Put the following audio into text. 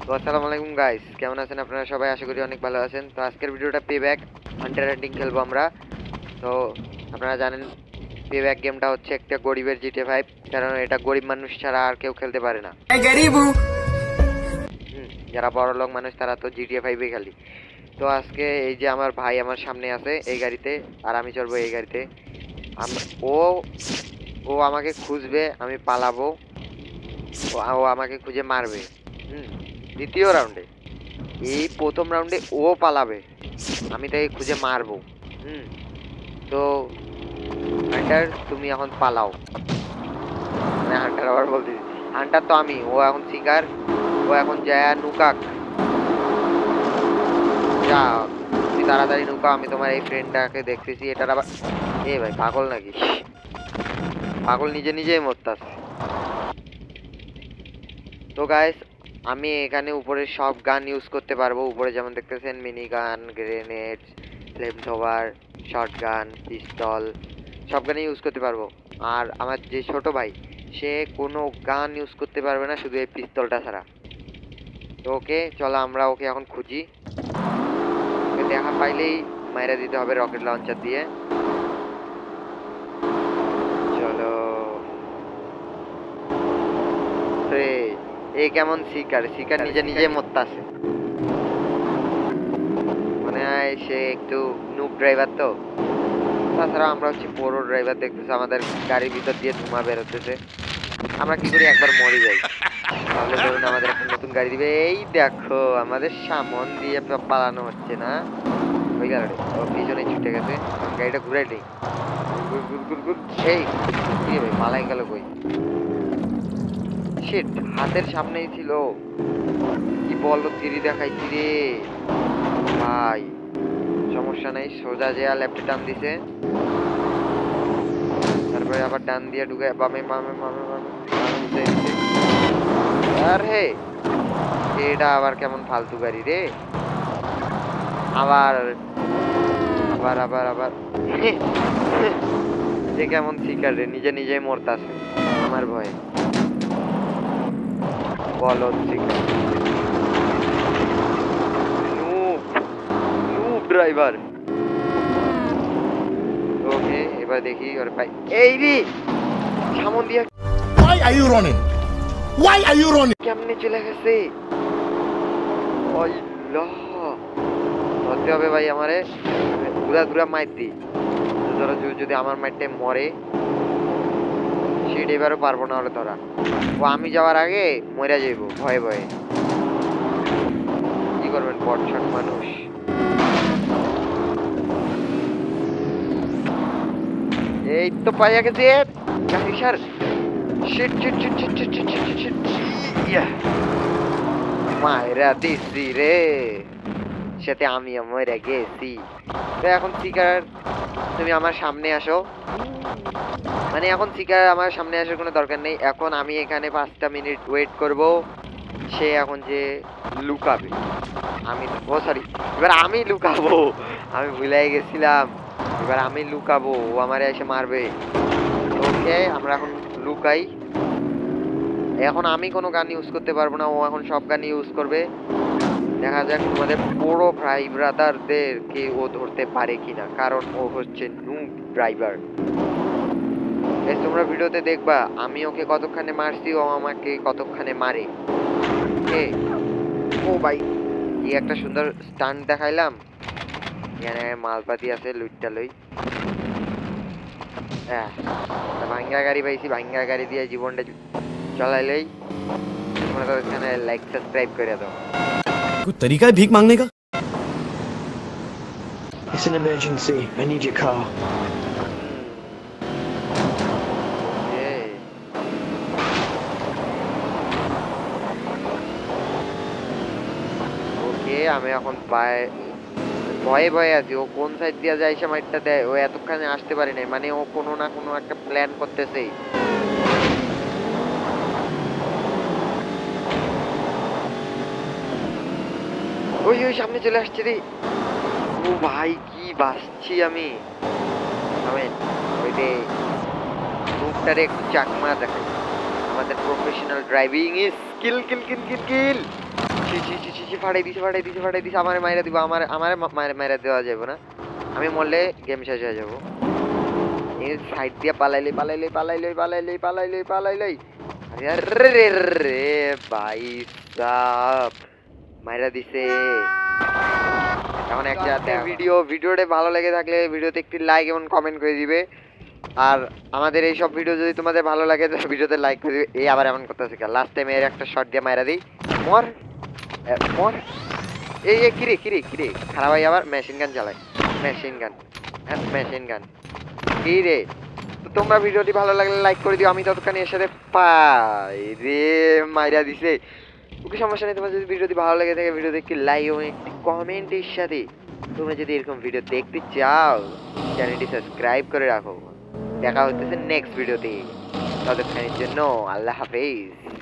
তো আসসালামু আলাইকুম গাইস, কেমন আছেন আপনারা সবাই? আশা করি অনেক ভালো আছেন। তো আজকের ভিডিওটা পেব্যাক হান্টার হান্টিং খেলবো আমরা। তো আপনারা জানেন পেব্যাক গেমটা হচ্ছে একটা গরিবের জিটিএ 5, কারণ এটা গরিব মানুষ ছাড়া আর কেউ খেলতে পারে না। যারা বড় লোক মানুষ তারা তো জিটিএ 5-ই খেলি। তো আজকে এই যে আমার ভাই আমার সামনে আছে এই গাড়িতে, আর আমি চড়বো এই গাড়িতে। ও ও আমাকে খুঁজবে, আমি পালাবো, ও আমাকে খুঁজে মারবে। দ্বিতীয় রাউন্ডে, এই প্রথম রাউন্ডে ও পালাবে, আমি তাকে খুঁজে মারবো। হুম তো হান্টার তুমি এখন পালাও। মানে হান্টার আবার বলতে, হান্টার তো আমি, ও এখন শিকার। ও এখন যায় নুকাক। যা, তুমি তাড়াতাড়ি নুকা, আমি তোমার এই ফ্রেন্ডটাকে দেখতেছি। এটার আবার এ ভাই পাগল নাকি? পাগল নিজে নিজেই মরতাছে। তো গাইস, আমি এখানে উপরে সব গান ইউজ করতে পারবো। উপরে যেমন দেখতেছেন মিনি গান, grenade, flame thrower, short gun, পিস্তল, সব গানই ইউজ করতে পারবো। আর আমার যে ছোট ভাই, সে কোনো গান ইউজ করতে পারবে না, শুধু এই পিস্তলটা ছাড়া। তো ওকে চলো আমরা ওকে এখন খুঁজি। ওকে দেখা পাইলেই মাইরা দিতে হবে রকেট লঞ্চার দিয়ে। চলো রে, এ কেমন শিকার, শিকার নিজে নিজে মরতাছে। মনে হয় সে একটু নুব ড্রাইভার। তো তাছাড়া আমরা হচ্ছে পুরো ড্রাইভার, দেখতেছে আমাদের গাড়ির ভিতর দিয়ে ধোঁয়া বেরোতেছে। আমরা কি করি, একবার মরে যাই, তাহলে ধরুন আমাদের একটা নতুন গাড়ি দিবে। এই দেখো আমাদের সামন দিয়ে পালানো হচ্ছে না, ওই গাড়ি ও পিছনে ছুটে গেছে। গাড়িটা ঘুরাই নেই, এই কি ভাই পালাই গেল কই? শিট, হাতের সামনেই ছিল। কি বলো, তিরি দেখাইছি রে ভাই। সমস্যা নেই, সোজা যে লেফটে টান দিছে, তারপরে আবার ডান দিয়ে ঢুকে বামে বামে বামে বামে আরে এটা আবার কেমন ফালতু গাড়ি রে। আবার আবার আবার আবার যে কেমন শিকার রে, নিজে নিজেই মরতাছে আমার ভয়ে। বলো শিকার, নুব নুব ড্রাইভার। ওকে এবার দেখি ওর ভাই, এই রে সামন দিয়া Why are you running? Why are you running? কেমনে চলে গেছে? আল্লাহ, ধরতে হবে ভাই আমারে, ঘুরা ঘুরা মাইর দি। ধরো যদি আমার মাইরটাই মরে, সেটা এবারও পারবো না ওরে ধরা। ও আমি যাওয়ার আগে মরে যাইব ভয়ে ভয়ে। কি করবেন বটছট মানুষ। এই তো পাইয়া গেছে গাড়ি sir. Shit shit shit shit shit shit shit shit. ইয়া মায়েরা দিছি রে, সাথে আমিও মরে গেছি। তো এখন শিকার তুমি আমার সামনে আসো। মানে এখন শিকার আমার সামনে আসার কোনো দরকার নেই। এখন আমি এখানে 5টা মিনিট ওয়েট করব। সে এখন যে লুকাবে, আমি ও সরি, এবার আমি লুকাবো। আমি ভুলাই গেছিলাম, এবার আমি লুকাবো, ও আমারে এসে মারবে। ওকে আমরা এখন লুকাই। এখন আমি কোনো গান ইউজ করতে পারবো না, ও এখন সব গান ইউজ করবে। দেখা যাক তোমাদের বড় ভাই ব্রাদারদেরকে ও ধরতে পারে কিনা, কারণ ও হচ্ছে নুব ড্রাইভার। তোমরা ভিডিওতে দেখবা আমি ওকে কতক্ষণে মারছি, ও আমাকে কতক্ষণে মারে। ওকে ও ভাই, কি একটা সুন্দর স্টান্ট দেখাইলাম। এখানে মালপাতি আছে, লুটটা লই। হ্যাঁ, ভাঙ্গা গাড়ি পাইছি, ভাঙ্গা গাড়ি দিয়ে জীবনটা চলাই লই। তোমরা তো এখানে লাইক সাবস্ক্রাইব করে দাও। कोई तरीका है भीख मांगने का? It's an emergency. I need your car. ওকে আমি এখন ভয়ে ভয়ে আছি। ও কোন সাইড দিয়ে যায় সে মাইটটা দেয়, ও এতক্ষণে আসতে পারি নাই। মানে ও কোনো না কোনো একটা প্ল্যান করতেছে। ওই ওই সামনে চলে আসছে রে। ও ভাই কি বাসছি আমি। ওই রে মুখটারে একটু চাকমা দেখাই, আমাদের প্রফেশনাল ড্রাইভিং ইজ স্কিল কিল কিল কিল কিল। ফাটাই দিছে আমার মাইরা দিব আমার মাইরা দেওয়া যাবে না আমি মরলে গেম শেষ হয়ে যাবো এই সাইড দিয়ে পালাইলে আরে রে ভাই সাব মাইরা দিছে এখন একটা ভিডিওটা ভালো লেগে থাকলে ভিডিওতে একটি লাইক এবং কমেন্ট করে দিবে আর আমাদের এই সব ভিডিও যদি তোমাদের ভালো লাগে তাহলে ভিডিওতে লাইক করে দিবে এই আবার এমন করতেছে লাস্ট টাইম এর একটা শট দিয়ে মাইরা দিই মর এই কিরে খারাপ ভাই আবার মেশিন গান চালায় মেশিন গান কি রে তো তোমরা ভিডিওটি ভালো লাগলে লাইক করে দিও আমি ততক্ষণ এর সাথে পাই রে মাইরা দিছে ওকে সমস্যা নেই তোমার যদি ভিডিওটি ভালো লাগে থাকে ভিডিওতে একটি লাইক এবং একটি কমেন্টের সাথে তোমরা যদি এরকম ভিডিও দেখতে চাও চ্যানেলটি সাবস্ক্রাইব করে রাখো দেখা হচ্ছে নেক্সট ভিডিওতে ততক্ষণের জন্য আল্লাহ হাফেজ